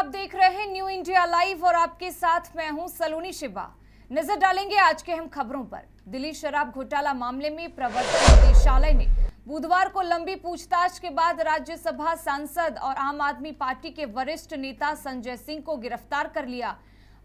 आप देख रहे हैं न्यू इंडिया लाइव और आपके साथ मैं हूं सलोनी शिवा। नजर डालेंगे आज के हम खबरों पर। दिल्ली शराब घोटाला मामले में प्रवर्तन निदेशालय ने बुधवार को लंबी पूछताछ के बाद राज्यसभा सांसद और आम आदमी पार्टी के वरिष्ठ नेता संजय सिंह को गिरफ्तार कर लिया।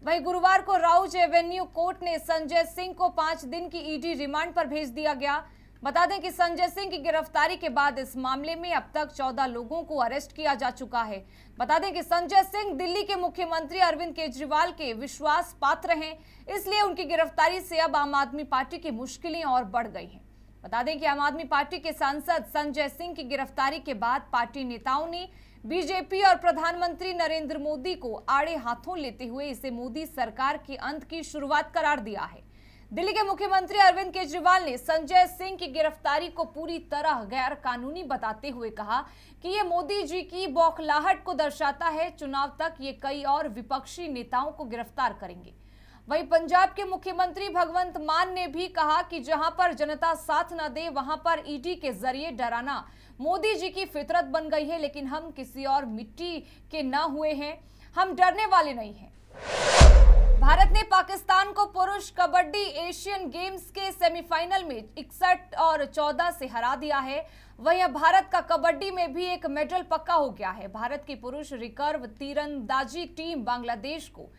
वहीं गुरुवार को राउज एवेन्यू कोर्ट ने संजय सिंह को 5 दिन की ईडी रिमांड पर भेज दिया गया। बता दें कि संजय सिंह की गिरफ्तारी के बाद इस मामले में अब तक 14 लोगों को अरेस्ट किया जा चुका है। बता दें कि संजय सिंह दिल्ली के मुख्यमंत्री अरविंद केजरीवाल के विश्वास पात्र हैं, इसलिए उनकी गिरफ्तारी से अब आम आदमी पार्टी की मुश्किलें और बढ़ गई हैं। बता दें कि आम आदमी पार्टी के सांसद संजय सिंह की गिरफ्तारी के बाद पार्टी नेताओं ने बीजेपी और प्रधानमंत्री नरेंद्र मोदी को आड़े हाथों लेते हुए इसे मोदी सरकार के अंत की शुरुआत करार दिया है। दिल्ली के मुख्यमंत्री अरविंद केजरीवाल ने संजय सिंह की गिरफ्तारी को पूरी तरह गैर कानूनी बताते हुए कहा कि ये मोदी जी की बौखलाहट को दर्शाता है। चुनाव तक ये कई और विपक्षी नेताओं को गिरफ्तार करेंगे। वहीं पंजाब के मुख्यमंत्री भगवंत मान ने भी कहा कि जहां पर जनता साथ न दे वहां पर ईडी के जरिए डराना मोदी जी की फितरत बन गई है, लेकिन हम किसी और मिट्टी के न हुए हैं, हम डरने वाले नहीं हैं। भारत ने पाकिस्तान को पुरुष कबड्डी एशियन गेम्स के सेमीफाइनल में 61 और 14 से हरा दिया है। वहीं अब भारत का कबड्डी में भी एक मेडल पक्का हो गया है। भारत की पुरुष रिकर्व तीरंदाजी टीम बांग्लादेश को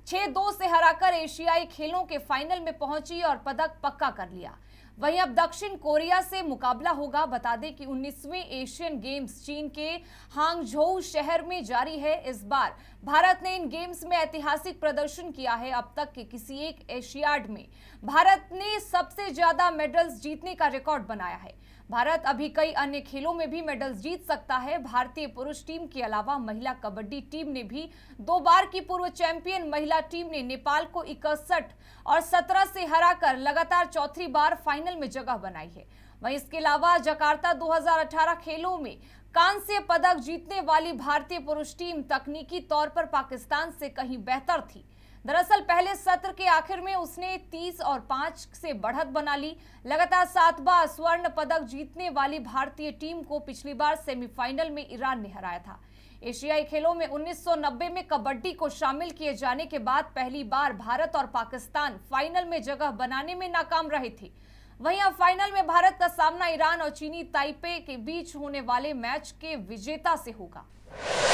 6-2 से हराकर एशियाई खेलों के फाइनल में पहुंची और पदक पक्का कर लिया। वहीं अब दक्षिण कोरिया से मुकाबला होगा। बता दें कि 19वें एशियन गेम्स चीन के हांगझोउ शहर में जारी है। इस बार भारत ने इन गेम्स में ऐतिहासिक प्रदर्शन किया है। अब तक के किसी एक एशियाड में भारत ने सबसे ज्यादा मेडल्स जीतने का रिकॉर्ड बनाया है। भारत अभी कई अन्य खेलों में भी मेडल्स जीत सकता है। भारतीय पुरुष टीम के अलावा महिला कबड्डी टीम ने भी 2 बार की पूर्व चैंपियन महिला टीम ने नेपाल को 61 और 17 से हराकर लगातार चौथी बार फाइनल में जगह बनाई है। वहीं इसके अलावा जकार्ता 2018 खेलों में कांस्य पदक जीतने वाली भारतीय पुरुष टीम तकनीकी तौर पर पाकिस्तान से कहीं बेहतर थी। दरअसल पहले सत्र के आखिर में उसने 30 और 5 से बढ़त बना ली। लगातार 7वां स्वर्ण पदक जीतने वाली भारतीय टीम को पिछली बार सेमीफाइनल में ईरान ने हराया था। एशियाई खेलों में 1990 में कबड्डी को शामिल किए जाने के बाद पहली बार भारत और पाकिस्तान फाइनल में जगह बनाने में नाकाम रहे थे। वहीं अब फाइनल में भारत का सामना ईरान और चीनी ताइपे के बीच होने वाले मैच के विजेता से होगा।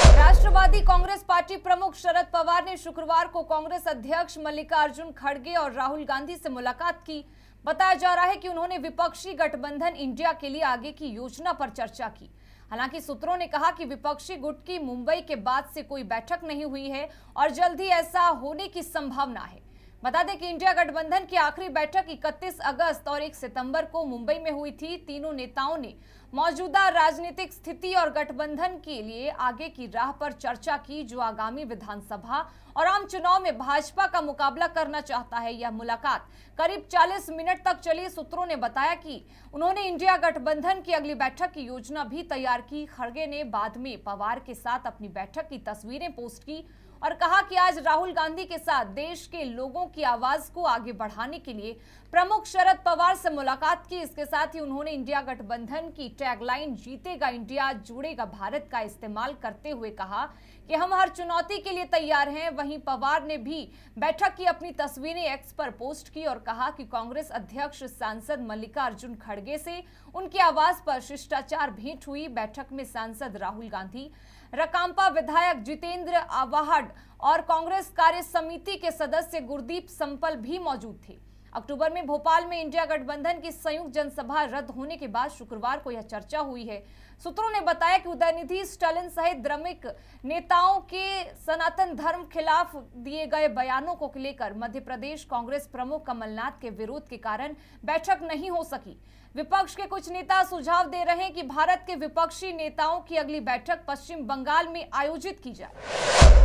राष्ट्रवादी कांग्रेस पार्टी प्रमुख शरद पवार ने शुक्रवार को कांग्रेस अध्यक्ष मल्लिकार्जुन खड़गे और राहुल गांधी से मुलाकात की। बताया जा रहा है कि उन्होंने विपक्षी गठबंधन इंडिया के लिए आगे की योजना पर चर्चा की। हालांकि सूत्रों ने कहा कि विपक्षी गुट की मुंबई के बाद से कोई बैठक नहीं हुई है और जल्द ही ऐसा होने की संभावना है। बता दें कि इंडिया गठबंधन की आखिरी बैठक 31 अगस्त और 1 सितंबर को मुंबई में हुई थी। तीनों नेताओं ने मौजूदा राजनीतिक स्थिति और गठबंधन के लिए आगे की राह पर चर्चा की, जो आगामी विधानसभा और आम चुनाव में भाजपा का मुकाबला करना चाहता है। यह मुलाकात करीब 40 मिनट तक चली। सूत्रों ने बताया कि उन्होंने इंडिया गठबंधन की अगली बैठक की योजना भी तैयार की। खड़गे ने बाद में पवार के साथ अपनी बैठक की तस्वीरें पोस्ट की और कहा कि आज राहुल गांधी के साथ देश के लोगों की आवाज को आगे बढ़ाने के लिए प्रमुख शरद पवार से मुलाकात की। इसके साथ ही उन्होंने इंडिया गठबंधन की टैगलाइन जीतेगा इंडिया जुड़ेगा भारत का इस्तेमाल करते हुए कहा कि हम हर चुनौती के लिए तैयार हैं। वहीं पवार ने भी बैठक की अपनी तस्वीरें एक्स पर पोस्ट की और कहा कि कांग्रेस अध्यक्ष सांसद मल्लिकार्जुन खड़गे से उनकी आवाज पर शिष्टाचार भेंट हुई। बैठक में सांसद राहुल गांधी, रकांपा विधायक जितेंद्र आवाहड और कांग्रेस कार्य समिति के सदस्य गुरदीप संपल भी मौजूद थे। अक्टूबर में भोपाल में इंडिया गठबंधन की संयुक्त जनसभा रद्द होने के बाद शुक्रवार को यह चर्चा हुई है। सूत्रों ने बताया कि उदयनिधि स्टालिन सहित द्रमिक नेताओं के सनातन धर्म खिलाफ दिए गए बयानों को लेकर मध्य प्रदेश कांग्रेस प्रमुख कमलनाथ के विरोध के कारण बैठक नहीं हो सकी। विपक्ष के कुछ नेता सुझाव दे रहे हैं कि भारत के विपक्षी नेताओं की अगली बैठक पश्चिम बंगाल में आयोजित की जाए।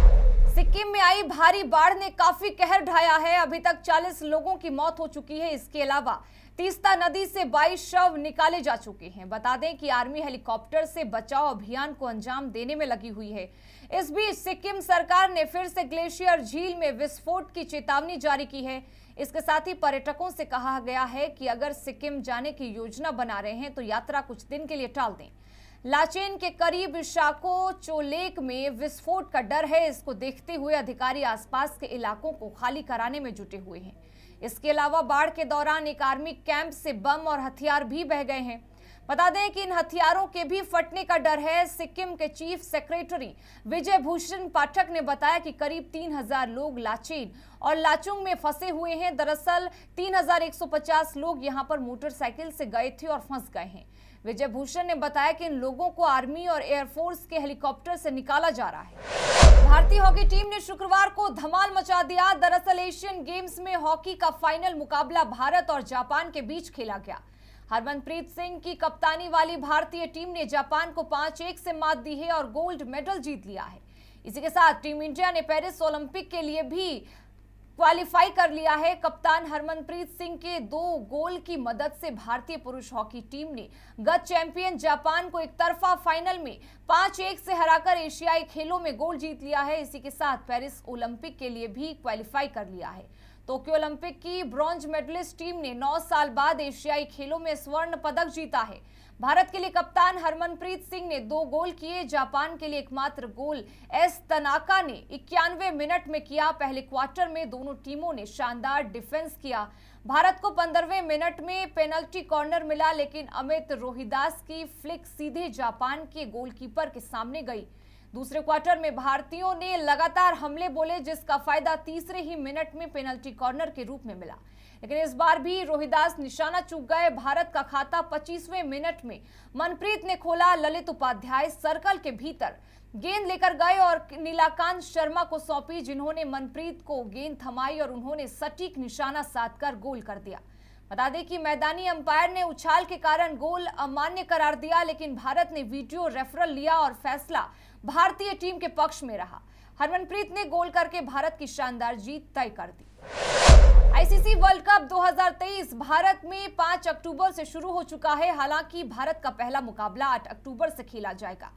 सिक्किम में आई भारी बाढ़ ने काफी कहर ढाया है। अभी तक 40 लोगों की मौत हो चुकी है। इसके अलावा तीस्ता नदी से 22 शव निकाले जा चुके हैं। बता दें कि आर्मी हेलीकॉप्टर से बचाव अभियान को अंजाम देने में लगी हुई है। इस बीच सिक्किम सरकार ने फिर से ग्लेशियर झील में विस्फोट की चेतावनी जारी की है। इसके साथ ही पर्यटकों से कहा गया है कि अगर सिक्किम जाने की योजना बना रहे हैं तो यात्रा कुछ दिन के लिए टाल दें। लाचेन के करीब शाको चोलेक में विस्फोट का डर है। इसको देखते हुए अधिकारी आसपास के इलाकों को खाली कराने में जुटे हुए हैं। इसके अलावा बाढ़ के दौरान एक आर्मी कैंप से बम और हथियार भी बह गए हैं। बता दें कि इन हथियारों के भी फटने का डर है। सिक्किम के चीफ सेक्रेटरी विजय भूषण पाठक ने बताया कि करीब 3000 लोग लाचेन और लाचुंग में फंसे हुए हैं। दरअसल 3150 लोग यहां पर मोटरसाइकिल से गए थे और फंस गए हैं। विजय भूषण ने बताया कि इन लोगों को आर्मी और एयरफोर्स के हेलीकॉप्टर से निकाला जा रहा है। भारतीय हॉकी टीम ने शुक्रवार को धमाल मचा दिया। दरअसल एशियन गेम्स में हॉकी का फाइनल मुकाबला भारत और जापान के बीच खेला गया। हरमनप्रीत सिंह की कप्तानी वाली भारतीय टीम ने जापान को 5-1 से मात दी है और गोल्ड मेडल जीत लिया है। इसी के साथ टीम इंडिया ने पेरिस ओलंपिक के लिए भी क्वालिफाई कर लिया है। कप्तान हरमनप्रीत सिंह के 2 गोल की मदद से भारतीय पुरुष हॉकी टीम ने गत चैंपियन जापान को एक तरफा फाइनल में 5-1 से हराकर एशियाई खेलों में गोल्ड जीत लिया है। इसी के साथ पेरिस ओलंपिक के लिए भी क्वालिफाई कर लिया है। टोक्यो ओलंपिक की ब्रॉन्ज मेडलिस्ट टीम ने 9 साल बाद एशियाई खेलों में स्वर्ण पदक जीता है। भारत के लिए कप्तान हरमनप्रीत सिंह ने 2 गोल किए। जापान के लिए एकमात्र गोल एस तनाका ने 91 मिनट में किया। पहले क्वार्टर में दोनों टीमों ने शानदार डिफेंस किया। भारत को 15वें मिनट में पेनल्टी कॉर्नर मिला, लेकिन अमित रोहिदास की फ्लिक सीधे जापान के गोलकीपर के सामने गई। दूसरे क्वार्टर में भारतीयों ने लगातार हमले बोले, जिसका फायदा तीसरे ही मिनट में पेनल्टी कॉर्नर के रूप में मिला, लेकिन इस बार भी रोहिदास निशाना चूक गए। भारत का खाता 25वें मिनट में मनप्रीत ने खोला। ललित उपाध्याय सर्कल के भीतर गेंद लेकर गए और नीलाकांत शर्मा को सौंपी, जिन्होंने मनप्रीत को गेंद थमाई और उन्होंने सटीक निशाना साधकर गोल कर दिया। बता दें कि मैदानी अंपायर ने उछाल के कारण गोल अमान्य करार दिया, लेकिन भारत ने वीडियो रेफरल लिया और फैसला भारतीय टीम के पक्ष में रहा। हरमनप्रीत ने गोल करके भारत की शानदार जीत तय कर दी। आईसीसी वर्ल्ड कप 2023 भारत में 5 अक्टूबर से शुरू हो चुका है। हालांकि भारत का पहला मुकाबला 8 अक्टूबर से खेला जाएगा।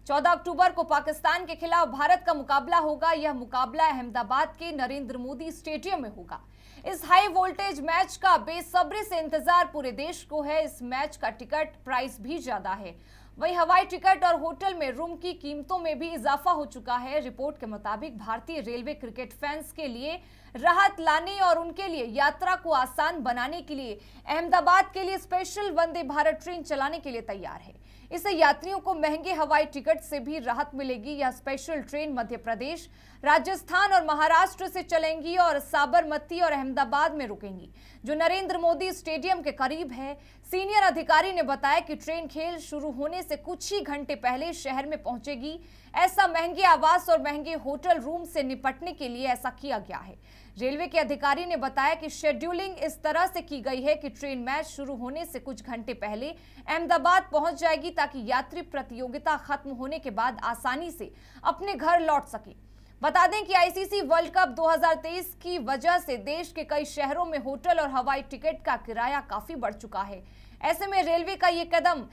14 अक्टूबर को पाकिस्तान के खिलाफ भारत का मुकाबला होगा। यह मुकाबला अहमदाबाद के नरेंद्र मोदी स्टेडियम में होगा। इस हाई वोल्टेज मैच का बेसब्री से इंतजार पूरे देश को है। इस मैच का टिकट प्राइस भी ज्यादा है। वहीं हवाई टिकट और होटल में रूम की कीमतों में भी इजाफा हो चुका है। रिपोर्ट के मुताबिक भारतीय रेलवे क्रिकेट फैंस के लिए राहत लाने और उनके लिए यात्रा को आसान बनाने के लिए अहमदाबाद के लिए स्पेशल वंदे भारत ट्रेन चलाने के लिए तैयार है। इससे यात्रियों को महंगे हवाई टिकट से भी राहत मिलेगी। यह स्पेशल ट्रेन मध्य प्रदेश, राजस्थान और महाराष्ट्र से चलेंगी और साबरमती और अहमदाबाद में रुकेंगी, जो नरेंद्र मोदी स्टेडियम के करीब है। सीनियर अधिकारी ने बताया कि ट्रेन खेल शुरू होने से कुछ ही घंटे पहले शहर में पहुंचेगी। ऐसा महंगे आवास और महंगे होटल रूम से निपटने के लिए ऐसा किया गया है। रेलवे के अधिकारी ने बताया कि शेड्यूलिंग इस तरह से की गई है कि ट्रेन मैच शुरू होने से कुछ घंटे पहले अहमदाबाद पहुंच जाएगी, ताकि यात्री प्रतियोगिता खत्म होने के बाद आसानी से अपने घर लौट सके। बता दें कि आईसीसी वर्ल्ड कप 2023 की वजह से देश के कई शहरों में होटल और हवाई टिकट का किराया काफी बढ़ चुका है। ऐसे में रेलवे का ये कदम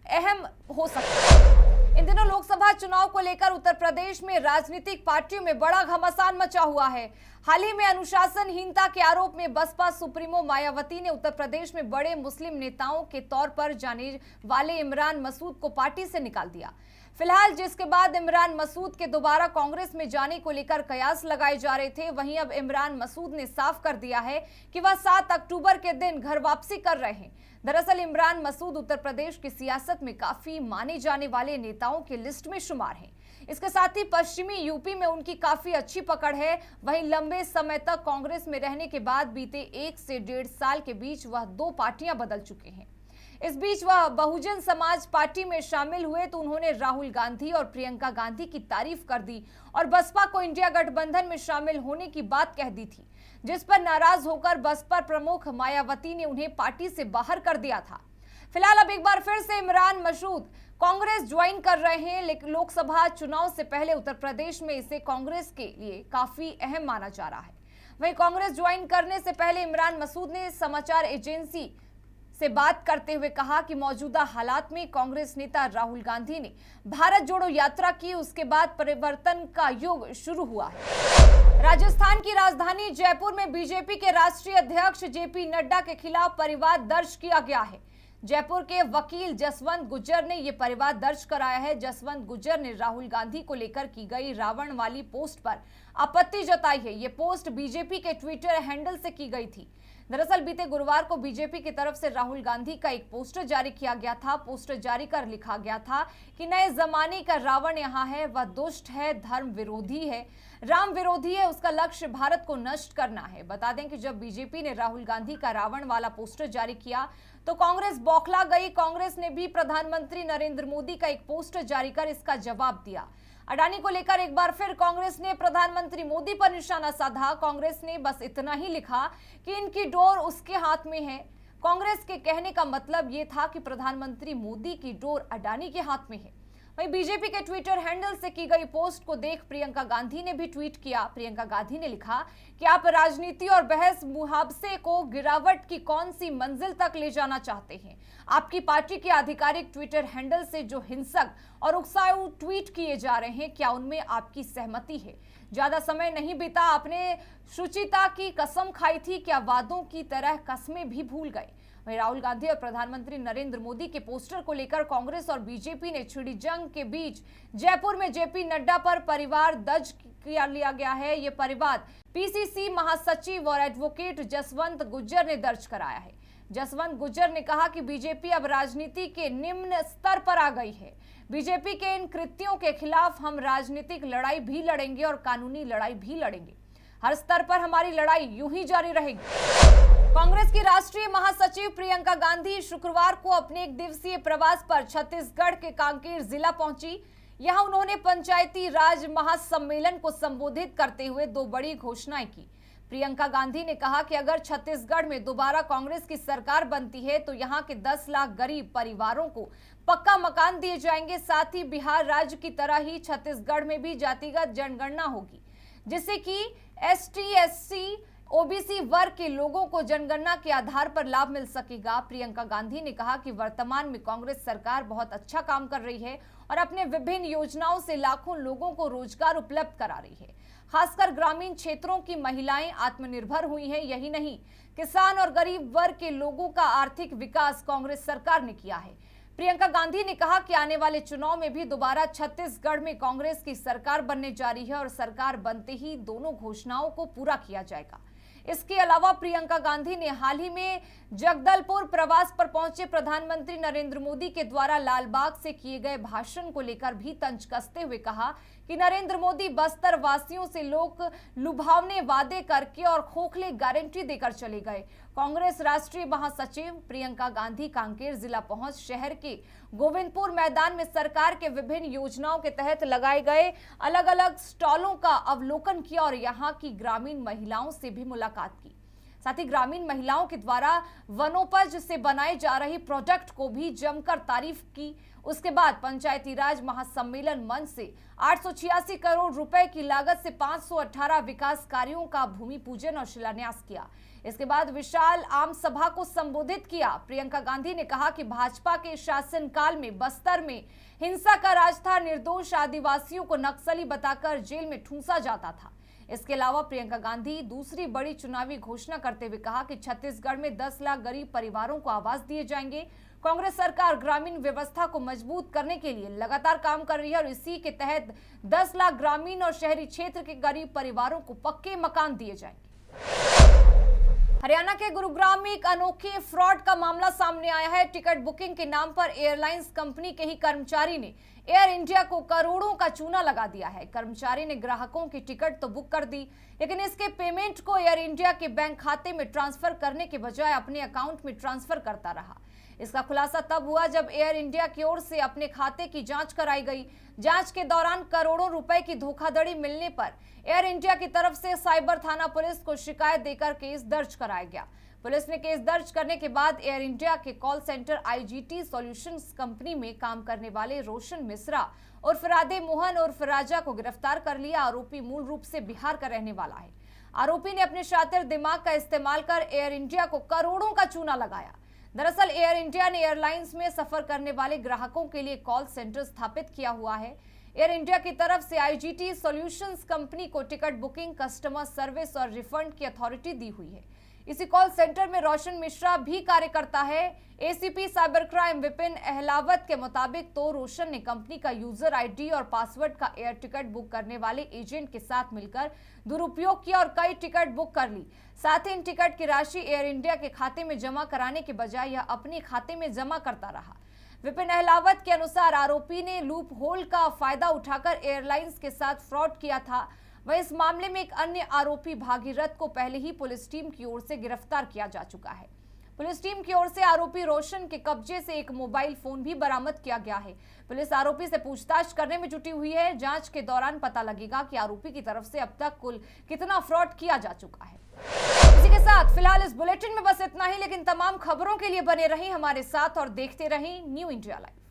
अहम हो सकता है। इन दिनों लोकसभा चुनाव को लेकर उत्तर प्रदेश में राजनीतिक पार्टियों में बड़ा घमासान मचा हुआ है। हाल ही में अनुशासनहीनता के आरोप में बसपा सुप्रीमो मायावती ने उत्तर प्रदेश में बड़े मुस्लिम नेताओं के तौर पर जाने वाले इमरान मसूद को पार्टी से निकाल दिया। फिलहाल जिसके बाद इमरान मसूद के दोबारा कांग्रेस में जाने को लेकर कयास लगाए जा रहे थे, वहीं अब इमरान मसूद ने साफ कर दिया है कि वह 7 अक्टूबर के दिन घर वापसी कर रहे हैं। दरअसल इमरान मसूद उत्तर प्रदेश की सियासत में काफी माने जाने वाले नेताओं की लिस्ट में शुमार हैं। इसके साथ ही पश्चिमी यूपी में उनकी काफी अच्छी पकड़ है। वहीं लंबे समय तक कांग्रेस में रहने के बाद बीते 1 से 1.5 साल के बीच वह 2 पार्टियां बदल चुके हैं। इस बीच वह बहुजन समाज पार्टी में शामिल हुए तो उन्होंने राहुल गांधी और प्रियंका गांधी की तारीफ कर दी और बसपा को इंडिया गठबंधन में शामिल होने की बात कह दी थी, जिस पर नाराज होकर बसपा प्रमुख मायावती ने उन्हें पार्टी से बाहर कर दिया था। फिलहाल अब एक बार फिर से इमरान मसूद कांग्रेस ज्वाइन कर रहे हैं, लेकिन लोकसभा चुनाव से पहले उत्तर प्रदेश में इसे कांग्रेस के लिए काफी अहम माना जा रहा है। वहीं कांग्रेस ज्वाइन करने से पहले इमरान मसूद ने समाचार एजेंसी से बात करते हुए कहा कि मौजूदा हालात में कांग्रेस नेता राहुल गांधी ने भारत जोड़ो यात्रा की, उसके बाद परिवर्तन का युग शुरू हुआ है। राजस्थान की राजधानी जयपुर में बीजेपी के राष्ट्रीय अध्यक्ष जेपी नड्डा के खिलाफ परिवाद दर्ज किया गया है। जयपुर के वकील जसवंत गुज्जर ने यह परिवाद दर्ज कराया है। जसवंत गुज्जर ने राहुल गांधी को लेकर की गई रावण वाली पोस्ट पर आपत्ति जताई है। यह पोस्ट बीजेपी के ट्विटर हैंडल से की गई थी। दरअसल बीते गुरुवार को बीजेपी की तरफ से राहुल गांधी का एक पोस्टर जारी किया गया था। पोस्टर जारी कर लिखा गया था कि नए जमाने का रावण यहाँ है, वह दुष्ट है, धर्म विरोधी है, राम विरोधी है, उसका लक्ष्य भारत को नष्ट करना है। बता दें कि जब बीजेपी ने राहुल गांधी का रावण वाला पोस्टर जारी किया तो कांग्रेस बौखला गई। कांग्रेस ने भी प्रधानमंत्री नरेंद्र मोदी का एक पोस्टर जारी कर इसका जवाब दिया। अडानी को लेकर एक बार फिर कांग्रेस ने प्रधानमंत्री मोदी पर निशाना साधा। कांग्रेस ने बस इतना ही लिखा कि इनकी डोर उसके हाथ में है। कांग्रेस के कहने का मतलब यह था कि प्रधानमंत्री मोदी की डोर अडानी के हाथ में है। वहीं बीजेपी के ट्विटर हैंडल से की गई पोस्ट को देख प्रियंका गांधी ने भी ट्वीट किया। प्रियंका गांधी ने लिखा कि आप राजनीति और बहस मुहावजे को गिरावट की कौन सी मंजिल तक ले जाना चाहते हैं। आपकी पार्टी के आधिकारिक ट्विटर हैंडल से जो हिंसक और उकसाऊ ट्वीट किए जा रहे हैं, क्या उनमें आपकी सहमति है? ज्यादा समय नहीं बीता, आपने शुचिता की कसम खाई थी, क्या वादों की तरह कस्में भी भूल गए? वहीं राहुल गांधी और प्रधानमंत्री नरेंद्र मोदी के पोस्टर को लेकर कांग्रेस और बीजेपी ने छिड़ी जंग के बीच जयपुर में जेपी नड्डा पर परिवार दर्ज किया लिया गया है। ये परिवाद पीसीसी महासचिव और एडवोकेट जसवंत गुज्जर ने दर्ज कराया है। जसवंत गुज्जर ने कहा कि बीजेपी अब राजनीति के निम्न स्तर पर आ गई है। बीजेपी के इन कृत्यों के खिलाफ हम राजनीतिक लड़ाई भी लड़ेंगे और कानूनी लड़ाई भी लड़ेंगे। हर स्तर पर हमारी लड़ाई यूं ही जारी रहेगी। कांग्रेस की राष्ट्रीय महासचिव प्रियंका गांधी शुक्रवार को अपने एक दिवसीय प्रवास पर छत्तीसगढ़ के कांकेर जिला पहुंची। यहां उन्होंने पंचायती राज महासम्मेलन को संबोधित करते हुए दो बड़ी घोषणाएं की। प्रियंका गांधी ने कहा कि अगर छत्तीसगढ़ में दोबारा कांग्रेस की सरकार बनती है तो यहां के 10 लाख गरीब परिवारों को पक्का मकान दिए जाएंगे। साथ ही बिहार राज्य की तरह ही छत्तीसगढ़ में भी जातिगत जनगणना होगी, जिससे कि एसटी, एससी, ओबीसी वर्ग के लोगों को जनगणना के आधार पर लाभ मिल सकेगा। प्रियंका गांधी ने कहा कि वर्तमान में कांग्रेस सरकार बहुत अच्छा काम कर रही है और अपने विभिन्न योजनाओं से लाखों लोगों को रोजगार उपलब्ध करा रही है। खासकर ग्रामीण क्षेत्रों की महिलाएं आत्मनिर्भर हुई हैं। यही नहीं, किसान और गरीब वर्ग के लोगों का आर्थिक विकास कांग्रेस सरकार ने किया है। प्रियंका गांधी ने कहा कि आने वाले चुनाव में भी दोबारा छत्तीसगढ़ में कांग्रेस की सरकार बनने जा रही है और सरकार बनते ही दोनों घोषणाओं को पूरा किया जाएगा। इसके अलावा प्रियंका गांधी ने हाल ही में जगदलपुर प्रवास पर पहुंचे प्रधानमंत्री नरेंद्र मोदी के द्वारा लालबाग से किए गए भाषण को लेकर भी तंज कसते हुए कहा कि नरेंद्र मोदी बस्तर वासियों से लोग लुभावने वादे करके और खोखले गारंटी देकर चले गए। कांग्रेस राष्ट्रीय महासचिव प्रियंका गांधी कांकेर जिला पहुंच शहर के गोविंदपुर मैदान में सरकार के विभिन्न योजनाओं के तहत लगाए गए अलग अलग स्टॉलों का अवलोकन किया और यहां की ग्रामीण महिलाओं से भी मुलाकात की। साथ ही ग्रामीण महिलाओं के द्वारा वनोपज से बनाए जा रही प्रोडक्ट को भी जमकर तारीफ की। उसके बाद पंचायती राज महासम्मेलन मंच से 886 करोड़ रुपए की लागत से 518 विकास कार्यों का भूमि पूजन और शिलान्यास किया। इसके बाद विशाल आम सभा को संबोधित किया। प्रियंका गांधी ने कहा कि भाजपा के शासनकाल में बस्तर में हिंसा का राज था, निर्दोष आदिवासियों को नक्सली बताकर जेल में ठूंसा जाता था। इसके अलावा प्रियंका गांधी दूसरी बड़ी चुनावी घोषणा करते हुए कहा कि छत्तीसगढ़ में 10 लाख गरीब परिवारों को आवास दिए जाएंगे। कांग्रेस सरकार ग्रामीण व्यवस्था को मजबूत करने के लिए लगातार काम कर रही है और इसी के तहत 10 लाख ग्रामीण और शहरी क्षेत्र के गरीब परिवारों को पक्के मकान दिए जाएंगे। हरियाणा के गुरुग्राम में एक अनोखे फ्रॉड का मामला सामने आया है। टिकट बुकिंग के नाम पर एयरलाइंस कंपनी के ही कर्मचारी ने एयर इंडिया को करोड़ों का चूना लगा दिया है। कर्मचारी ने ग्राहकों की टिकट तो बुक कर दी, लेकिन इसके पेमेंट को एयर इंडिया के बैंक खाते में ट्रांसफर करने के बजाय अपने अकाउंट में ट्रांसफर करता रहा। इसका खुलासा तब हुआ जब एयर इंडिया की ओर से अपने खाते की जांच कराई गई। जांच के दौरान करोड़ों रुपए की धोखाधड़ी मिलने पर एयर इंडिया की तरफ से साइबर थाना पुलिस को शिकायत देकर केस दर्ज कराया गया। पुलिस ने केस दर्ज करने के बाद एयर इंडिया के call centre IGT solutions company में काम करने वाले रोशन मिश्रा उर्फ राधे मोहन उर्फ राजा को गिरफ्तार कर लिया। आरोपी मूल रूप से बिहार का रहने वाला है। आरोपी ने अपने शातिर दिमाग का इस्तेमाल कर एयर इंडिया को करोड़ों का चूना लगाया। दरअसल एयर इंडिया ने एयरलाइंस में सफर करने वाले ग्राहकों के लिए कॉल सेंटर स्थापित किया हुआ है। एयर इंडिया की तरफ से आईजीटी सॉल्यूशंस कंपनी को टिकट बुकिंग, कस्टमर सर्विस और रिफंड की अथॉरिटी दी हुई है। इसी कॉल सेंटर में रोशन मिश्रा भी कार्य करता है। ACP cyber crime Vipin Ahlawat के मुताबिक तो रोशन ने कंपनी का यूजर आईडी और पासवर्ड का एयर टिकट बुक करने वाले एजेंट के साथ मिलकर दुरुपयोग किया और कई टिकट बुक कर ली। साथ ही इन टिकट की राशि एयर इंडिया के खाते में जमा कराने के बजाय यह अपने खाते में जमा करता रहा। विपिन अहलावत के अनुसार आरोपी ने लूप होल का फायदा उठाकर एयरलाइंस के साथ फ्रॉड किया था। वह इस मामले में एक अन्य आरोपी भागीरथ को पहले ही पुलिस टीम की ओर से गिरफ्तार किया जा चुका है। पुलिस टीम की ओर से आरोपी रोशन के कब्जे से एक मोबाइल फोन भी बरामद किया गया है। पुलिस आरोपी से पूछताछ करने में जुटी हुई है। जांच के दौरान पता लगेगा कि आरोपी की तरफ से अब तक कुल कितना फ्रॉड किया जा चुका है। इसी के साथ फिलहाल इस बुलेटिन में बस इतना ही, लेकिन तमाम खबरों के लिए बने रहें हमारे साथ और देखते रहें न्यू इंडिया लाइव।